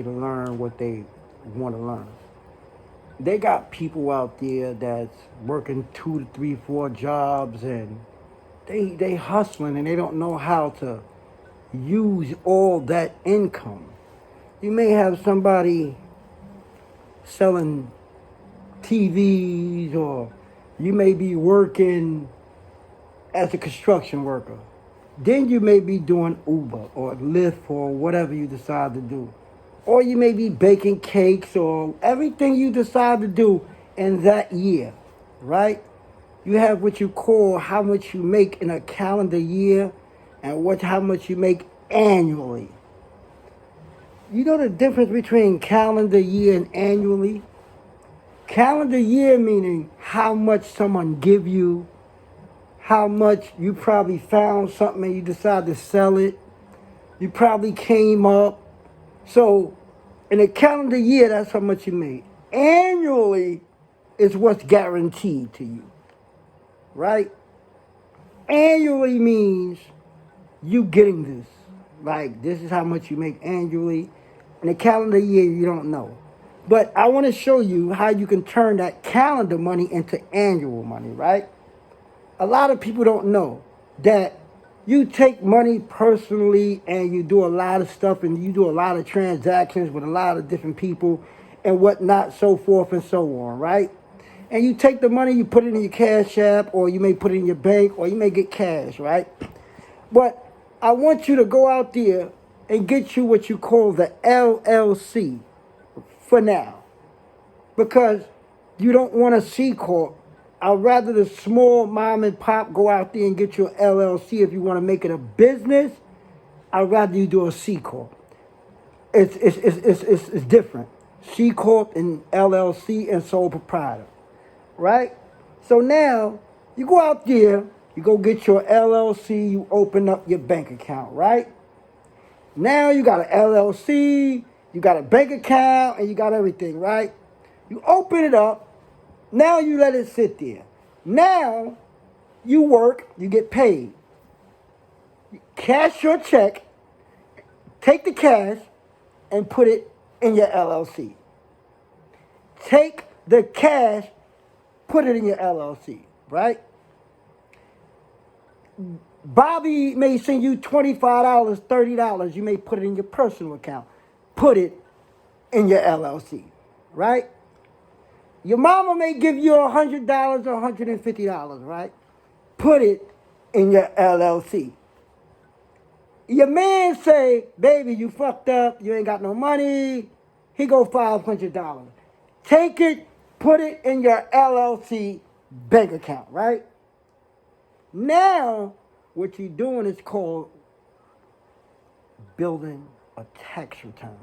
to learn what they want to learn. They got people out there that's working 2 to 3, 4 jobs, and they hustling, and they don't know how to use all that income. You may have somebody selling TVs, or you may be working as a construction worker. Then you may be doing Uber or Lyft or whatever you decide to do. Or you may be baking cakes or everything you decide to do in that year, right? You have what you call how much you make in a calendar year and how much you make annually. You know the difference between calendar year and annually? Calendar year meaning how much someone give you, how much you probably found something and you decide to sell it. You probably came up. So in a calendar year, that's how much you made. Annually is what's guaranteed to you, right? Annually means you getting this. Like, this is how much you make annually. In a calendar year, you don't know. But I want to show you how you can turn that calendar money into annual money, right? A lot of people don't know that you take money personally and you do a lot of stuff and you do a lot of transactions with a lot of different people and whatnot, so forth and so on, right? And you take the money, you put it in your cash app, or you may put it in your bank, or you may get cash, right? But I want you to go out there and get you what you call the LLC for now, because you don't want a C Corp. I'd rather the small mom and pop go out there and get your LLC if you want to make it a business. I'd rather you do a C Corp. It's different. C Corp and LLC and sole proprietor, right? So now you go out there, you go get your LLC, you open up your bank account, right? Now you got an LLC, you got a bank account, and you got everything, right? You open it up. Now you let it sit there. Now you work, you get paid. You cash your check, take the cash, and put it in your LLC. Take the cash, put it in your LLC, right? Bobby may send you $25, $30. You may put it in your personal account. Put it in your LLC, right? Your mama may give you $100 or $150, right? Put it in your LLC. Your man say, baby, you fucked up, you ain't got no money. He go $500. Take it, put it in your LLC bank account, right? Now, what you're doing is called building a tax return.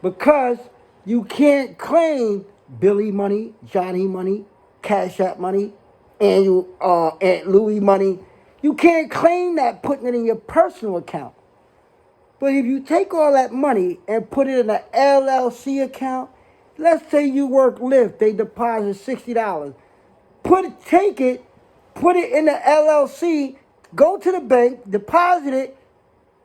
Because you can't claim Billy money, Johnny money, Cash App money, annual Aunt Louie money. You can't claim that putting it in your personal account. But if you take all that money and put it in an LLC account, let's say you work Lyft, they deposit $60. Take it, put it in the LLC, go to the bank, deposit it,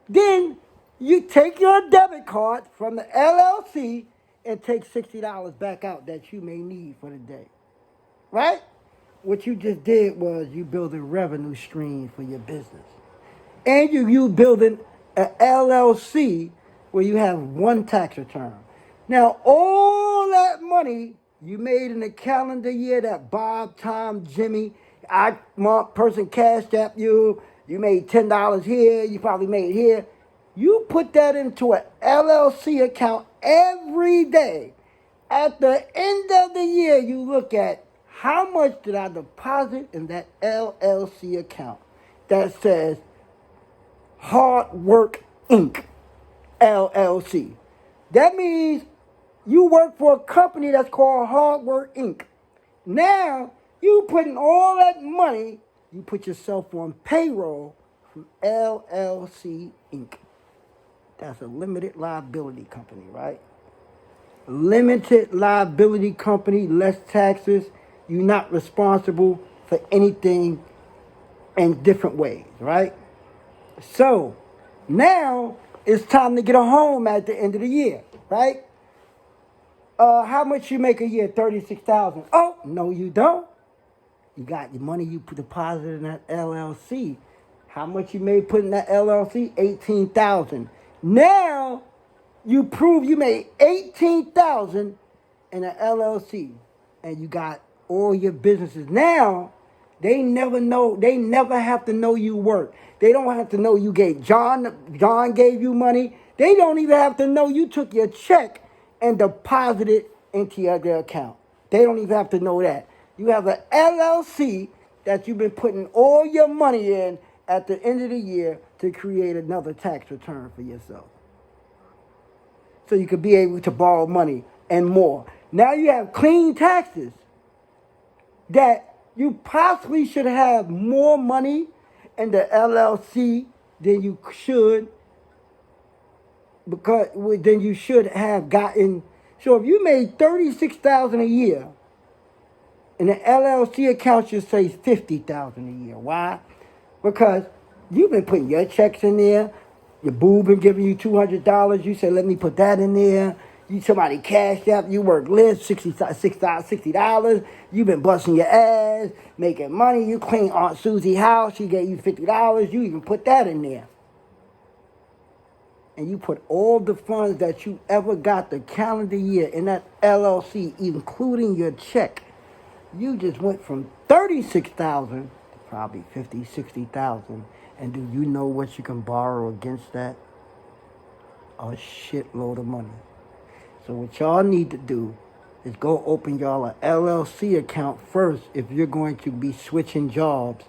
then you take your debit card from the LLC and take $60 back out that you may need for the day, right? What you just did was you build a revenue stream for your business. And you building an LLC where you have one tax return. Now, all that money you made in the calendar year that Bob, Tom, Jimmy, person cashed app you made $10 here, you probably made here. You put that into an LLC account every day. At the end of the year, you look at how much did I deposit in that LLC account that says HARDWORK Inc. LLC. That means you work for a company that's called HARDWORK Inc. Now, you putting all that money, you put yourself on payroll from LLC Inc. That's a limited liability company, right? Limited liability company, less taxes. You're not responsible for anything in different ways, right? So now it's time to get a home at the end of the year, right? How much you make a year? 36,000. Oh, no, you don't. You got your money you put deposited in that LLC. How much you made put in that LLC? 18,000. Now you prove you made 18,000 in an LLC, and you got all your businesses. Now they never know. They never have to know you work. They don't have to know you gave John gave you money. They don't even have to know you took your check and deposited it into their account. They don't even have to know that. You have an LLC that you've been putting all your money in at the end of the year to create another tax return for yourself. So you could be able to borrow money and more. Now you have clean taxes that you possibly should have more money in the LLC than you should, because then you should have gotten. So if you made $36,000 a year, and the LLC account should say $50,000 a year. Why? Because you've been putting your checks in there. Your boo been giving you $200. You said, let me put that in there. Somebody cashed out. You work list, $60. You've been busting your ass, making money. You cleaned Aunt Susie's house. She gave you $50. You even put that in there. And you put all the funds that you ever got the calendar year in that LLC, including your check. You just went from 36,000 to probably 50, 60,000. And do you know what you can borrow against that? A shitload of money. So what y'all need to do is go open y'all an LLC account first if you're going to be switching jobs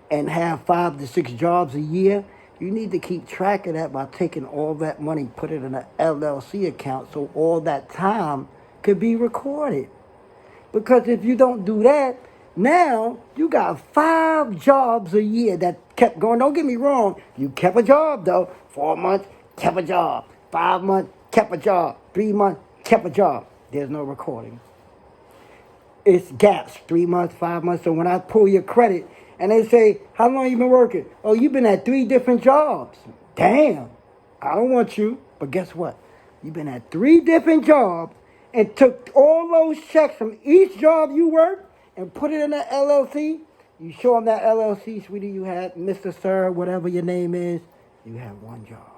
and have 5 to 6 jobs a year. You need to keep track of that by taking all that money, put it in an LLC account so all that time could be recorded. Because if you don't do that, now you got 5 jobs a year that kept going. Don't get me wrong. You kept a job, though. 4 months, kept a job. 5 months, kept a job. 3 months, kept a job. There's no recording. It's gaps, 3 months, 5 months. So when I pull your credit and they say, how long you been working? Oh, you've been at 3 different jobs. Damn, I don't want you. But guess what? You've been at 3 different jobs and took all those checks from each job you worked and put it in an LLC. You show them that LLC, sweetie, you had Mr. Sir, whatever your name is, you have 1 job.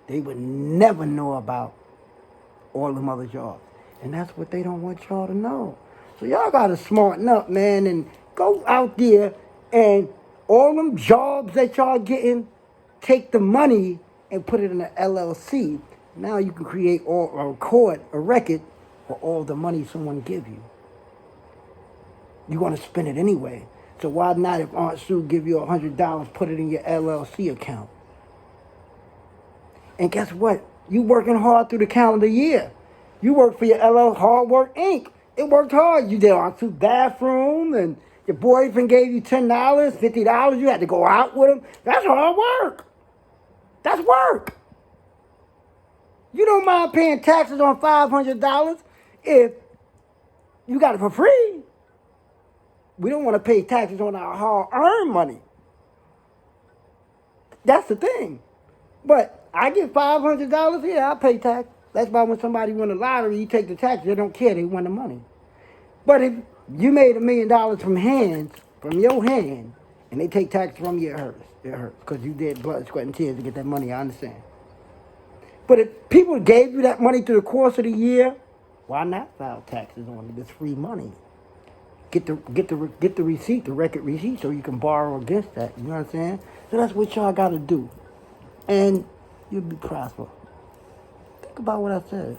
They would never know about all them other jobs. And that's what they don't want y'all to know. So y'all got to smarten up, man, and go out there and all them jobs that y'all getting, take the money and put it in an LLC. Now you can create or record a record for all the money someone give you. You want to spend it anyway. So why not, if Aunt Sue give you $100, put it in your LLC account? And guess what? You working hard through the calendar year. You work for your HARDWORK Inc. It worked hard. You did Aunt Sue's bathroom, and your boyfriend gave you $10, $50. You had to go out with him. That's hard work. That's work. You don't mind paying taxes on $500 if you got it for free. We don't want to pay taxes on our hard-earned money. That's the thing. But I get $500, yeah, I pay tax. That's why when somebody win the lottery, you take the tax, they don't care, they win the money. But if you made $1 million from your hand, and they take tax from you, it hurts. It hurts, because you did blood, sweat, and tears to get that money, I understand. But if people gave you that money through the course of the year, why not file taxes on it? It's free money. Get the receipt, the record receipt, so you can borrow against that. You know what I'm saying? So that's what y'all got to do. And you'll be prosperous. Think about what I said.